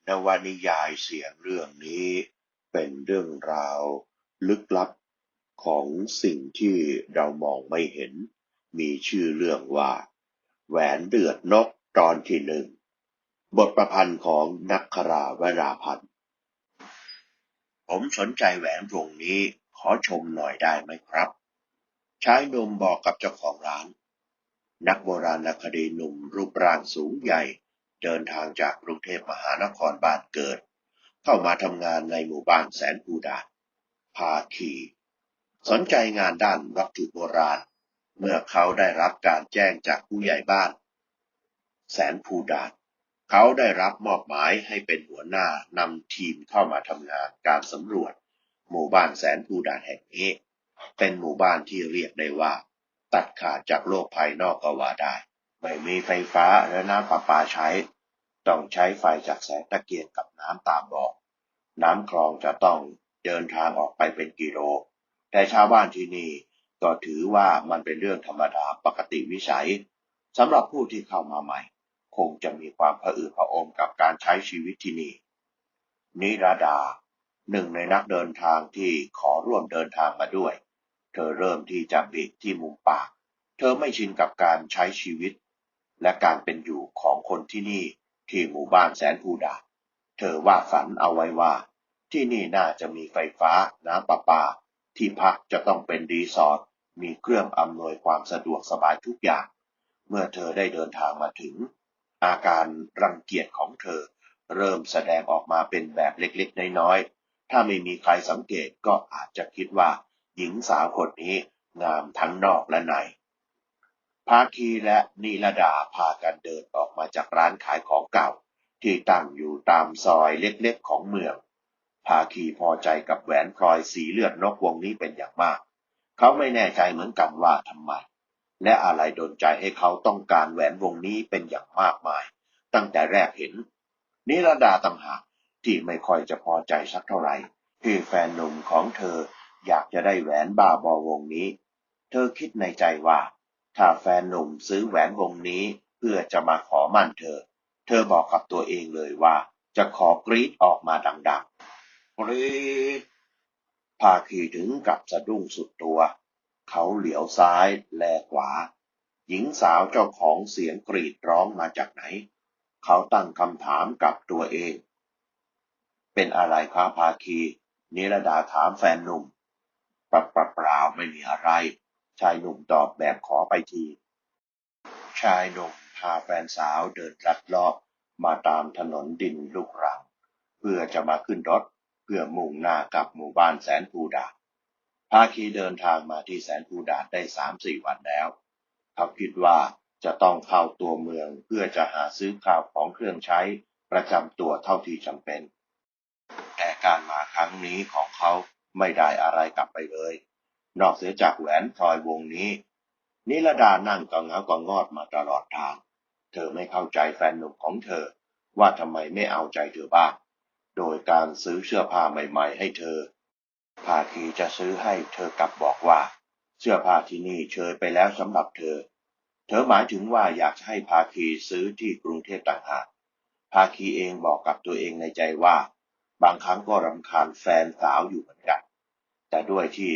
นวนิยายเสียงเรื่องนี้เป็นเรื่องราวลึกลับของสิ่งที่เรามองไม่เห็นมีชื่อเรื่องว่าแหวนเดือดนกตอนที่หนึ่งบทประพันธ์ของนักคราวราพันธ์ผมสนใจแหวนวงนี้ขอชมหน่อยได้ไหมครับชายหนุ่มบอกกับเจ้าของร้านนักโบราณคดีหนุ่มรูปร่างสูงใหญ่เดินทางจากกรุงเทพมหานครบ้านเกิดเข้ามาทำงานในหมู่บ้านแสนภูดานภาคีสนใจงานด้านวัตถุโบราณเมื่อเขาได้รับการแจ้งจากผู้ใหญ่บ้านแสนภูดานเขาได้รับมอบหมายให้เป็นหัวหน้านำทีมเข้ามาทำงานการสำรวจหมู่บ้านแสนภูดานแห่งนี้เป็นหมู่บ้านที่เรียกได้ว่าตัดขาดจากโลกภายนอกก็ว่าได้ไม่มีไฟฟ้าและน้ำประปาใช้ต้องใช้ไฟจากแสงตะเกียงกับน้ำตามบ่อน้ำคลองจะต้องเดินทางออกไปเป็นกิโลแต่ชาวบ้านที่นี่ก็ถือว่ามันเป็นเรื่องธรรมดาปกติวิสัยสำหรับผู้ที่เข้ามาใหม่คงจะมีความผะอืดผะอมกับการใช้ชีวิตที่นี่นิราดาหนึ่งในนักเดินทางที่ขอร่วมเดินทางมาด้วยเธอเริ่มที่จะบิดที่มุมปากเธอไม่ชินกับการใช้ชีวิตและการเป็นอยู่ของคนที่นี่ที่หมู่บ้านแสนภูดานเธอวาดฝันเอาไว้ว่าที่นี่น่าจะมีไฟฟ้าน้ำประปาที่พักจะต้องเป็นรีสอร์ทมีเครื่องอำนวยความสะดวกสบายทุกอย่างเมื่อเธอได้เดินทางมาถึงอาการรังเกียจของเธอเริ่มแสดงออกมาเป็นแบบเล็กๆน้อยๆถ้าไม่มีใครสังเกตก็อาจจะคิดว่าหญิงสาวคนนี้งามทั้งนอกและในภาคีและนิรดาพากันเดินออกมาจากร้านขายของเก่าที่ตั้งอยู่ตามซอยเล็กๆของเมืองภาคีพอใจกับแหวนพลอยสีเลือดนกวงนี้เป็นอย่างมากเขาไม่แน่ใจเหมือนกันว่าทำไมและอะไรดลใจให้เขาต้องการแหวนวงนี้เป็นอย่างมากมายตั้งแต่แรกเห็นนิรดาต่างหากที่ไม่ค่อยจะพอใจสักเท่าไหร่ที่แฟนหนุ่มของเธออยากจะได้แหวนบ้าบอวงนี้เธอคิดในใจว่าถ้าแฟนหนุ่มซื้อแหวนวงนี้เพื่อจะมาขอมั่นเธอบอกกับตัวเองเลยว่าจะขอกรี๊ดออกมาดังๆกรี๊ดภาคีถึงกับสะดุ้งสุดตัวเขาเหลียวซ้ายแลขวาหญิงสาวเจ้าของเสียงกรีดร้องมาจากไหนเขาตั้งคำถามกับตัวเองเป็นอะไรครับภาคีนิรดาถามแฟนหนุ่มเปล่าไม่มีอะไรชายหนุ่มตอบแบบขอไปทีชายหนุ่มพาแฟนสาวเดินลัดเลาะมาตามถนนดินลูกรังเพื่อจะมาขึ้นรถเพื่อมุ่งหน้ากับหมู่บ้านแสนภูดานภาคีเดินทางมาที่แสนภูดานได้3-4 วันแล้วเขาคิดว่าจะต้องเข้าตัวเมืองเพื่อจะหาซื้อข้าวของเครื่องใช้ประจำตัวเท่าที่จำเป็นแต่การมาครั้งนี้ของเขาไม่ได้อะไรกลับไปเลยนอกเสียจากแหวนพลอยวงนี้นิรดานั่งกะเงากะงอดมาตลอดทางเธอไม่เข้าใจแฟนหนุ่มของเธอว่าทำไมไม่เอาใจเธอบ้างโดยการซื้อเสื้อผ้าใหม่ๆให้เธอภาคีจะซื้อให้เธอกลับบอกว่าเสื้อผ้าที่นี่เชยไปแล้วสำหรับเธอหมายถึงว่าอยากให้ภาคีซื้อที่กรุงเทพต่างหากภาคีเองบอกกับตัวเองในใจว่าบางครั้งก็รำคาญแฟนสาวอยู่เหมือนกันแต่ด้วยที่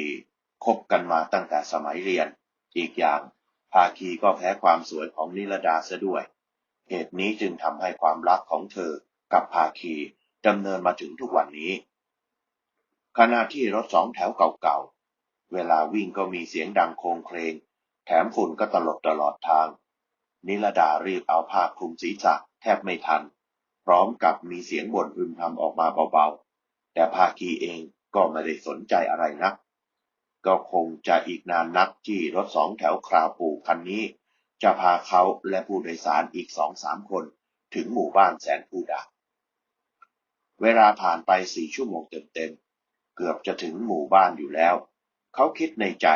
คบกันมาตั้งแต่สมัยเรียนอีกอย่างภาคีก็แพ้ความสวยของนิรดาซะด้วยเหตุนี้จึงทำให้ความรักของเธอกับภาคีดำเนินมาถึงทุกวันนี้ขณะที่รถสองแถวเก่าๆเวลาวิ่งก็มีเสียงดังโครงเคลงแถมฝุ่นก็ตลบตลอดทางนิรดารีบเอาผ้าคลุมศีรษะแทบไม่ทันพร้อมกับมีเสียงบ่นพึมพำออกมาเบาๆแต่ภาคีเองก็ไม่ได้สนใจอะไรนักก็คงจะอีกนานนักที่รถสองแถวคราวปู่คันนี้จะพาเขาและผู้โดยสารอีก2-3 คนถึงหมู่บ้านแสนภูดานเวลาผ่านไป4 ชั่วโมงเต็มๆเกือบจะถึงหมู่บ้านอยู่แล้วเขาคิดในใจ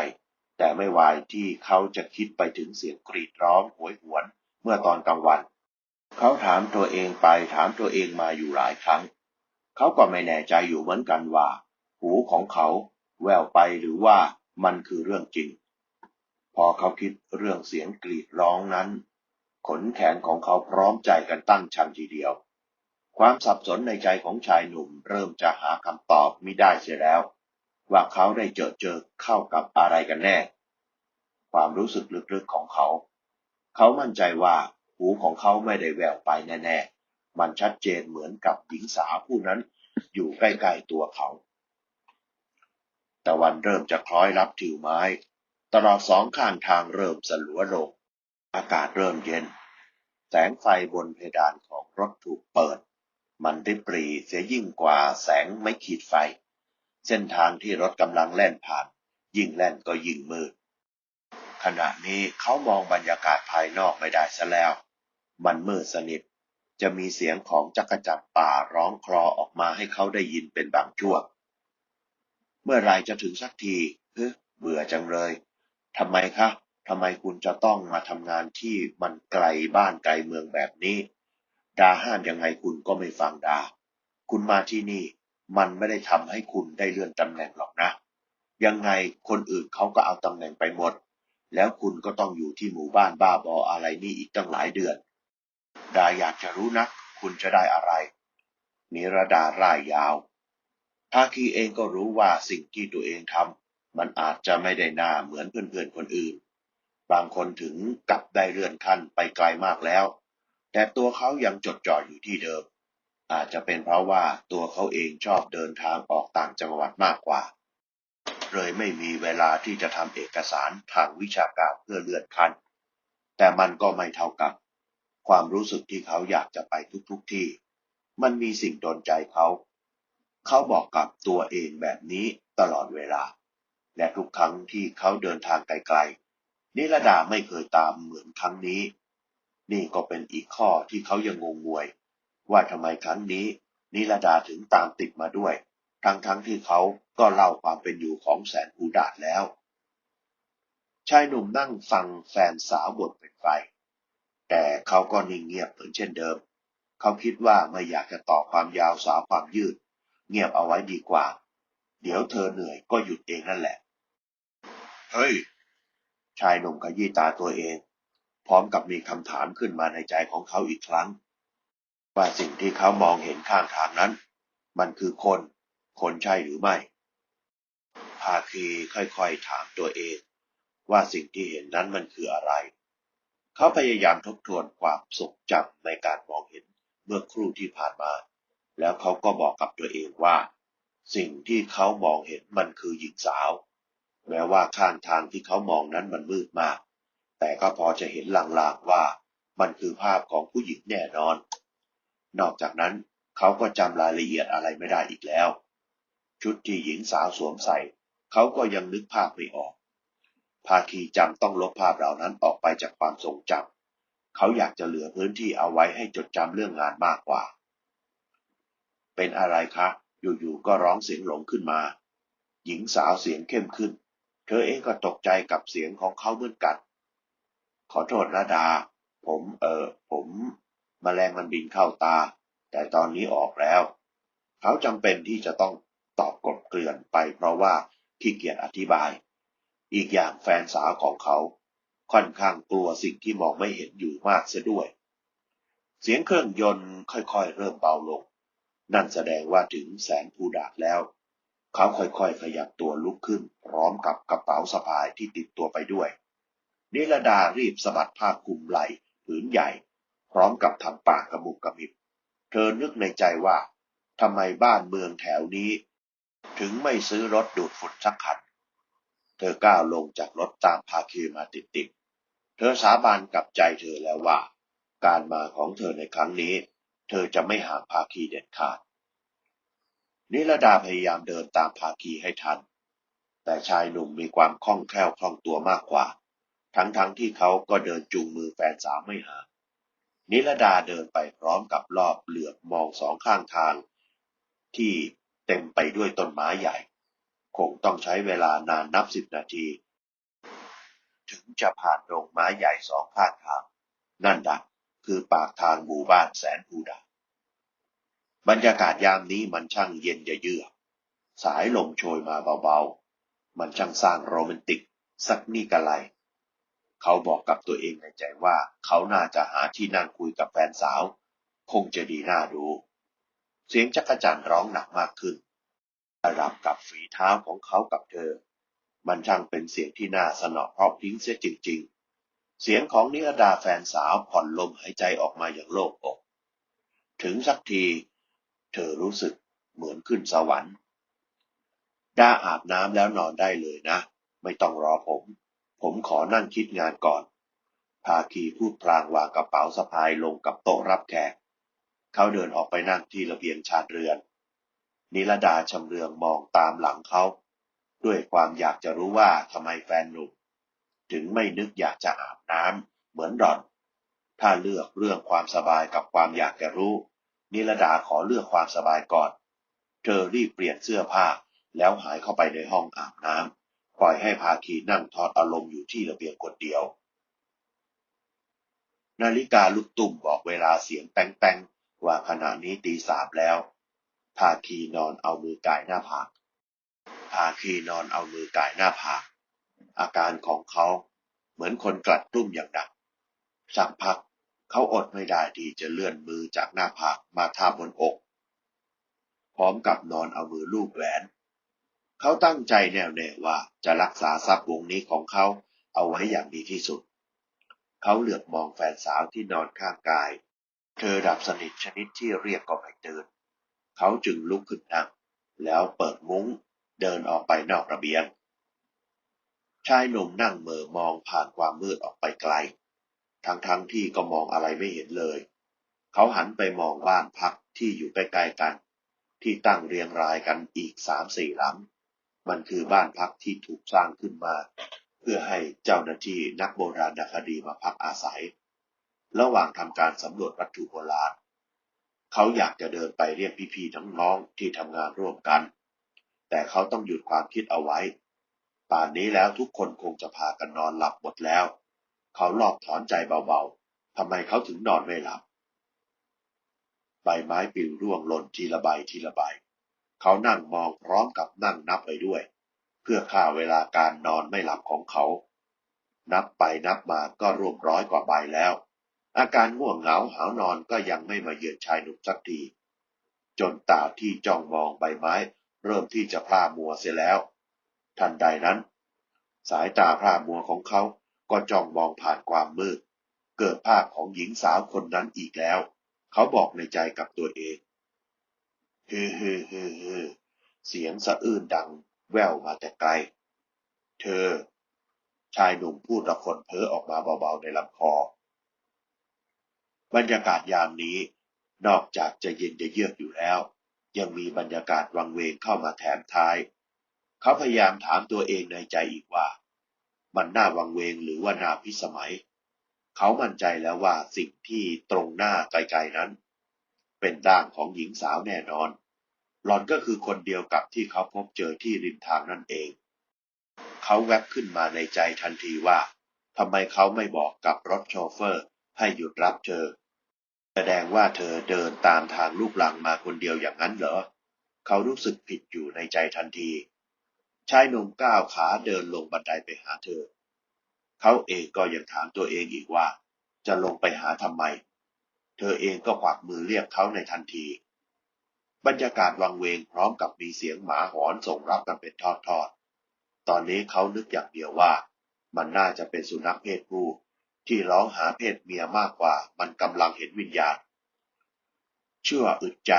แต่ไม่วายที่เขาจะคิดไปถึงเสียงกรีดร้องโหยหวนเมื่อตอนกลางวันเขาถามตัวเองไปถามตัวเองมาอยู่หลายครั้งเขาก็ไม่แน่ใจอยู่เหมือนกันว่าหูของเขาแว่วไปหรือว่ามันคือเรื่องจริงพอเขาคิดเรื่องเสียงกรีดร้องนั้นขนแขนของเขาพร้อมใจกันตั้งชันทีเดียว ความสับสนในใจของชายหนุ่มเริ่มจะหาคำตอบมิได้เสียแล้วว่าเขาได้เจอเข้ากับอะไรกันแน่ความรู้สึกลึกๆของเขามั่นใจว่าหูของเขาไม่ได้แว่วไปแน่ๆมันชัดเจนเหมือนกับหญิงสาวผู้นั้นอยู่ใกล้ๆตัวเขาตะวันเริ่มจะคล้อยรับทิวไม้ตลอดสองข้างทางเริ่มสลัวลงอากาศเริ่มเย็นแสงไฟบนเพดานของรถถูกเปิดมันริบหรี่เสียยิ่งกว่าแสงไม้ขีดไฟเส้นทางที่รถกำลังแล่นผ่านยิ่งแล่นก็ยิ่งมืดขณะนี้เขามองบรรยากาศภายนอกไม่ได้ซะแล้วมันมืดสนิทจะมีเสียงของจักจั่นป่าร้องคลอออกมาให้เขาได้ยินเป็นบางช่วงเมื่อไรจะถึงสักทีเบื่อจังเลยทำไมคะทำไมคุณจะต้องมาทำงานที่มันไกลบ้านไกลเมืองแบบนี้ดาห้ามยังไงคุณก็ไม่ฟังดาคุณมาที่นี่มันไม่ได้ทำให้คุณได้เลื่อนตำแหน่งหรอกนะยังไงคนอื่นเขาก็เอาตำแหน่งไปหมดแล้วคุณก็ต้องอยู่ที่หมู่บ้านบ้าบออะไรนี่อีกตั้งหลายเดือนดาอยากจะรู้นะคุณจะได้อะไรนิรดาร่ายยาวภาคีเองก็รู้ว่าสิ่งที่ตัวเองทำมันอาจจะไม่ได้น่าเหมือนเพื่อนๆคนอื่นบางคนถึงกับได้เลื่อนขั้นไปไกลมากแล้วแต่ตัวเขายังจดจ่ออยู่ที่เดิมอาจจะเป็นเพราะว่าตัวเขาเองชอบเดินทางออกต่างจังหวัดมากกว่าเลยไม่มีเวลาที่จะทำเอกสารทางวิชาการเพื่อเลื่อนขั้นแต่มันก็ไม่เท่ากับความรู้สึกที่เขาอยากจะไปทุกที่มันมีสิ่งโดนใจเขาบอกกับตัวเองแบบนี้ตลอดเวลาและทุกครั้งที่เขาเดินทางไกลๆนิรดาไม่เคยตามเหมือนครั้งนี้นี่ก็เป็นอีกข้อที่เขายังงงงวยว่าทำไมครั้งนี้นิรดาถึงตามติดมาด้วยทั้งที่เขาก็เล่าความเป็นอยู่ของแสนภูดาษแล้วชายหนุ่มนั่งฟังแฟนสาวบ่นเป็นไฟแต่เขาก็นิ่งเงียบเหมือนเช่นเดิมเขาคิดว่าไม่อยากจะต่อความยาวสาวความยืดเงียบเอาไว้ดีกว่าเดี๋ยวเธอเหนื่อยก็หยุดเองนั่นแหละเฮ้ยชายหนุ่มขยี้ตาตัวเองพร้อมกับมีคำถามขึ้นมาในใจของเขาอีกครั้งว่าสิ่งที่เขามองเห็นข้างทางนั้นมันคือคนใช่หรือไม่ภาคีค่อยๆถามตัวเองว่าสิ่งที่เห็นนั้นมันคืออะไรเขาพยายามทบทวนความทรงจำในการมองเห็นเมื่อครู่ที่ผ่านมาแล้วเขาก็บอกกับตัวเองว่าสิ่งที่เขามองเห็นมันคือหญิงสาวแม้ว่าข้างทางที่เขามองนั้นมันมืดมากแต่ก็พอจะเห็นลางๆว่ามันคือภาพของผู้หญิงแน่นอนนอกจากนั้นเขาก็จำรายละเอียดอะไรไม่ได้อีกแล้วชุดที่หญิงสาวสวมใส่เขาก็ยังนึกภาพไม่ออกภาคีจำต้องลบภาพเหล่านั้นออกไปจากความทรงจำเขาอยากจะเหลือพื้นที่เอาไว้ให้จดจำเรื่องงานมากกว่าเป็นอะไรคะอยู่ๆก็ร้องเสียงหลงขึ้นมาหญิงสาวเสียงเข้มขึ้นเธอเองก็ตกใจกับเสียงของเขาเหมือนกันขอโทษนะดาผมแมลงมันบินเข้าตาแต่ตอนนี้ออกแล้วเขาจำเป็นที่จะต้องตอบกลบเกลื่อนไปเพราะว่าขี้เกียจอธิบายอีกอย่างแฟนสาวของเขาค่อนข้างกลัวสิ่งที่มองไม่เห็นอยู่มากเสียด้วยเสียงเครื่องยนต์ค่อยๆเริ่มเบาลงนั่นแสดงว่าถึงแสนภูดาษแล้วเขาค่อยๆขยับตัวลุกขึ้นพร้อมกับกระเป๋าสะพายที่ติดตัวไปด้วยนิรดารีบสะบัดผ้าคลุมไหล่ผืนใหญ่พร้อมกับทำปากกระมุบกระมิบเธอนึกในใจว่าทำไมบ้านเมืองแถวนี้ถึงไม่ซื้อรถดูดฝุ่นสักคันเธอก้าวลงจากรถตามภาคีมาติดๆเธอสาบานกับใจเธอแล้วว่าการมาของเธอในครั้งนี้เธอจะไม่ห่างภาคีเด็ดขาดนิรดาพยายามเดินตามภาคีให้ทันแต่ชายหนุ่มมีความคล่องแคล่วคล่องตัวมากกว่าทั้งที่เขาก็เดินจูงมือแฟนสาวไม่ห่างนิรดาเดินไปพร้อมกับรอบเหลือบมองสองข้างทางที่เต็มไปด้วยต้นไม้ใหญ่คงต้องใช้เวลานานนับ10 นาทีถึงจะผ่านโรงไม้ใหญ่สองข้างทางนั่นแหละคือปากทางหมู่บ้านแสนภูดาบรรยากาศยามนี้มันช่างเย็นเยือกสายลมโชยมาเบาๆมันช่างสร้างโรแมนติกสักนี่กะไรเขาบอกกับตัวเองในใจว่าเขาน่าจะหาที่นั่งคุยกับแฟนสาวคงจะดีน่าดู เสียงจักจั่นร้องหนักมากขึ้นระดับกับฝีเท้าของเขากับเธอมันช่างเป็นเสียงที่น่าสนอเพราะพริ้งเสียจริงๆเสียงของนิรดาแฟนสาวผ่อนลมหายใจออกมาอย่างโล่งอกถึงสักทีเธอรู้สึกเหมือนขึ้นสวรรค์ดาอาบน้ำแล้วนอนได้เลยนะไม่ต้องรอผมขอนั่งคิดงานก่อนภาคีพูดพลางวางกระเป๋าสะพายลงกับโต๊ะรับแขกเขาเดินออกไปนั่งที่ระเบียงชานเรือนนิรดาชำเลืองมองตามหลังเขาด้วยความอยากจะรู้ว่าทำไมแฟนหนุ่มถึงไม่นึกอยากจะอาบน้ำเหมือนหล่อนถ้าเลือกเรื่องความสบายกับความอยากจะรู้นิรดาขอเลือกความสบายก่อนเธอรีบเปลี่ยนเสื้อผ้าแล้วหายเข้าไปในห้องอาบน้ำปล่อยให้ภาคีนั่งทอดอารมณ์อยู่ที่ระเบียงคนเดียวนาฬิกาลูกตุ้มบอกเวลาเสียงแป้งแป้งว่าขณะนี้ตี 3แล้วภาคีนอนเอามือก่ายหน้าผากอาการของเขาเหมือนคนกลัดกลุ้มอย่างหนักสักพักเขาอดไม่ได้ที่จะเลื่อนมือจากหน้าผากมาทาบบนอกพร้อมกับนอนเอามือลูบแหวนเขาตั้งใจแน่วแน่ว่าจะรักษาทรัพย์วงนี้ของเขาเอาไว้อย่างดีที่สุดเขาเหลือบมองแฟนสาวที่นอนข้างกายเธอหลับสนิทชนิดที่เรียกก็ไม่ตื่นเขาจึงลุกขึ้นนั่งแล้วเปิดมุ้งเดินออกไปนอกระเบียงชายหนุ่มนั่งเหม่อมองผ่านความมืดออกไปไกลทั้งที่ก็มองอะไรไม่เห็นเลยเขาหันไปมองบ้านพักที่อยู่ใกล้ๆกันที่ตั้งเรียงรายกันอีก3-4หลังมันคือบ้านพักที่ถูกสร้างขึ้นมาเพื่อให้เจ้าหน้าที่นักโบราณคดีมาพักอาศัยระหว่างทำการสำรวจวัตถุโบราณเขาอยากจะเดินไปเรียกพี่ๆน้องๆที่ทำงานร่วมกันแต่เขาต้องหยุดความคิดเอาไว้ป่านนี้แล้วทุกคนคงจะพากันนอนหลับหมดแล้วเขาลอบถอนใจเบาๆทำไมเขาถึงนอนไม่หลับใบไม้ปลิวร่วงหล่นทีละใบทีละใบเขานั่งมองพร้อมกับนั่งนับไปด้วยเพื่อฆ่าเวลาการนอนไม่หลับของเขานับไปนับมาก็รวม100 กว่าใบแล้วอาการง่วงเหงาหาวนอนก็ยังไม่มาเยือนชายหนุ่มสักทีจนตาที่จ้องมองใบไม้เริ่มที่จะพร่ามัวเสียแล้วทันใดนั้นสายตาพร่ามัวของเขาก็จ้องมองผ่านความมืดเกิดภาพของหญิงสาวคนนั้นอีกแล้วเขาบอกในใจกับตัวเองฮือฮือฮือฮือเสียงสะอื้นดังแว่วมาแต่ไกลเธอชายหนุ่มพูดละคนเพ้อออกมาเบาๆในลำคอบรรยากาศยามนี้นอกจากจะเย็นจะเยือกอยู่แล้วยังมีบรรยากาศวังเวงเข้ามาแถมท้ายเขาพยายามถามตัวเองในใจอีกว่ามันน่าวังเวงหรือว่าน่าพิสมัยเขามั่นใจแล้วว่าสิ่งที่ตรงหน้าไกลๆนั้นเป็นร่างของหญิงสาวแน่นอนหล่อนก็คือคนเดียวกับที่เขาพบเจอที่ริมทางนั่นเองเขาแวบขึ้นมาในใจทันทีว่าทำไมเขาไม่บอกกับรถโชเฟอร์ให้หยุดรับเธอแสดงว่าเธอเดินตามทางลูกรังมาคนเดียวอย่างนั้นเหรอเขารู้สึกผิดอยู่ในใจทันทีชายหนุ่มก้าวขาเดินลงบันไดไปหาเธอเขาเองก็ยังถามตัวเองอีกว่าจะลงไปหาทำไมเธอเองก็กวักมือเรียกเขาในทันทีบรรยากาศวังเวงพร้อมกับมีเสียงหมาหอนส่งรับกันเป็นทอดๆตอนนี้เขานึกอย่างเดียวว่ามันน่าจะเป็นสุนัขเพศผู้ที่ร้องหาเพศเมียมากกว่ามันกำลังเห็นวิญญาณชั่วอึดใจ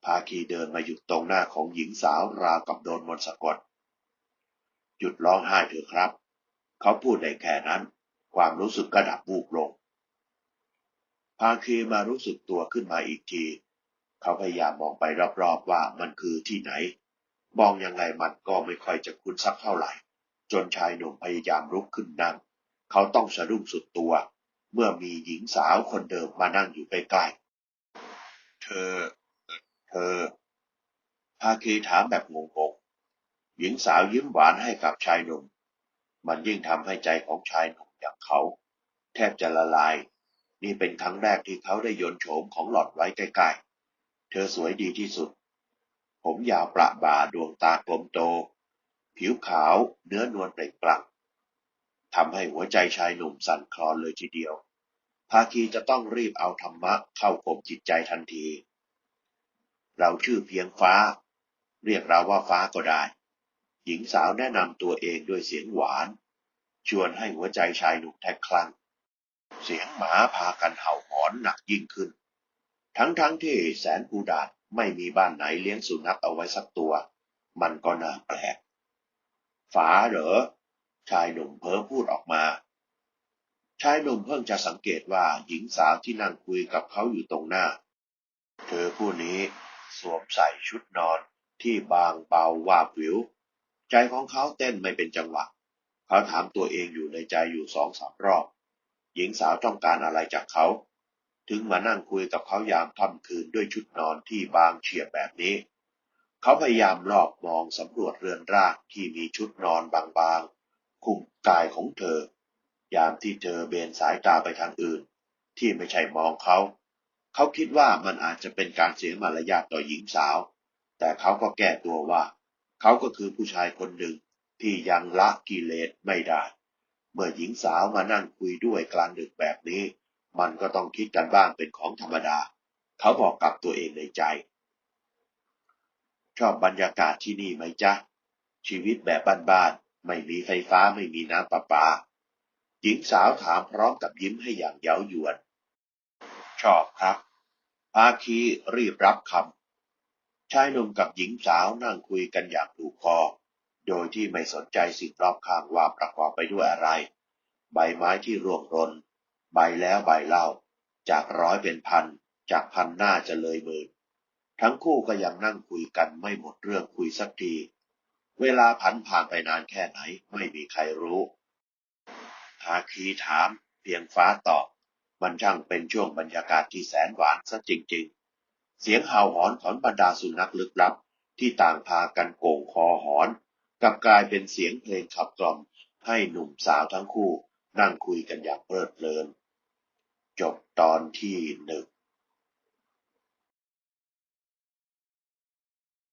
ภาคีเดินมาหยุดตรงหน้าของหญิงสาวราวกับโดนมนต์สะกดหยุดร้องไห้เถอะครับเขาพูดได้แค่นั้นความรู้สึกก็ดับวูบลงภาคีมารู้สึกตัวขึ้นมาอีกทีเขาพยายามมองไปรอบๆว่ามันคือที่ไหนมองยังไงมันก็ไม่ค่อยจะคุ้นสักเท่าไหร่จนชายหนุ่มพยายามลุกขึ้นนั่งเขาต้องสะดุ้งสุดตัวเมื่อมีหญิงสาวคนเดิมมานั่งอยู่ใกล้ๆเธอภาคีถามแบบงงๆหญิงสาวยิ้มหวานให้กับชายหนุ่มมันยิ่งทำให้ใจของชายหนุ่มอย่างเขาแทบจะละลายนี่เป็นครั้งแรกที่เขาได้ยนต์โฉมของหล่อนไว้ใกล้ๆเธอสวยดีที่สุดผมยาวประบ่าดวงตากลมโตผิวขาวเนื้อนวลเปล่งปลั่งทำให้หัวใจชายหนุ่มสั่นคลอนเลยทีเดียวภาคีจะต้องรีบเอาธรรมะเข้าข่มจิตใจทันที เราชื่อเพียงฟ้าเรียกเราว่าฟ้าก็ได้หญิงสาวแนะนำตัวเองด้วยเสียงหวานชวนให้หัวใจชายหนุ่มแทบคลั่งเสียงหมาพากันเห่าหอนหนักยิ่งขึ้นทั้งที่แสนภูดาษไม่มีบ้านไหนเลี้ยงสุนัขเอาไว้สักตัวมันก็น่าแปลกฟ้าเหรอชายหนุ่มเพ้อพูดออกมาชายหนุ่มเพิ่งจะสังเกตว่าหญิงสาวที่นั่งคุยกับเขาอยู่ตรงหน้าเธอผู้นี้สวมใส่ชุดนอนที่บางเบาวาบวิวใจของเขาเต้นไม่เป็นจังหวะเขาถามตัวเองอยู่ในใจอยู่2-3 รอบหญิงสาวต้องการอะไรจากเขาถึงมานั่งคุยกับเขายามค่ำคืนด้วยชุดนอนที่บางเฉียบแบบนี้เขาพยายามรอบมองสำรวจเรือนร่างที่มีชุดนอนบางๆคลุมกายของเธอยามที่เธอเบนสายตาไปทางอื่นที่ไม่ใช่มองเขาเขาคิดว่ามันอาจจะเป็นการเสียมารยาทต่อหญิงสาวแต่เขาก็แก้ตัวว่าเขาก็คือผู้ชายคนหนึ่งที่ยังละกิเลสไม่ได้เมื่อหญิงสาวมานั่งคุยด้วยกลางดึกแบบนี้มันก็ต้องคิดกันบ้างเป็นของธรรมดาเขาบอกกับตัวเองในใจชอบบรรยากาศที่นี่ไหมจ๊ะชีวิตแบบบ้านๆไม่มีไฟฟ้าไม่มีน้ำประปาหญิงสาวถามพร้อมกับยิ้มให้อย่างเย้ายวนชอบครับภาคีรีบรับคำชายหนุ่มกับหญิงสาวนั่งคุยกันอย่างถูกคอโดยที่ไม่สนใจสิ่งรอบข้างว่าประกอบไปด้วยอะไรใบไม้ที่ร่วงหล่นใบแล้วใบเล่าจากร้อยเป็นพันจากพันหน้าจะเลยหมื่นทั้งคู่ก็ยังนั่งคุยกันไม่หมดเรื่องคุยสักทีเวลาผ่านไปนานแค่ไหนไม่มีใครรู้ภาคีถามเพียงฟ้าตอบมันช่างเป็นช่วงบรรยากาศที่แสนหวานซะจริงๆเสียงเห่าหอนของบรรดาสุนัขลึกลับที่ต่างพากันโก่งคอหอนกลับกลายเป็นเสียงเพลงขับกล่อมให้หนุ่มสาวทั้งคู่นั่งคุยกันอย่างเพลิดเพลินจบตอนที่1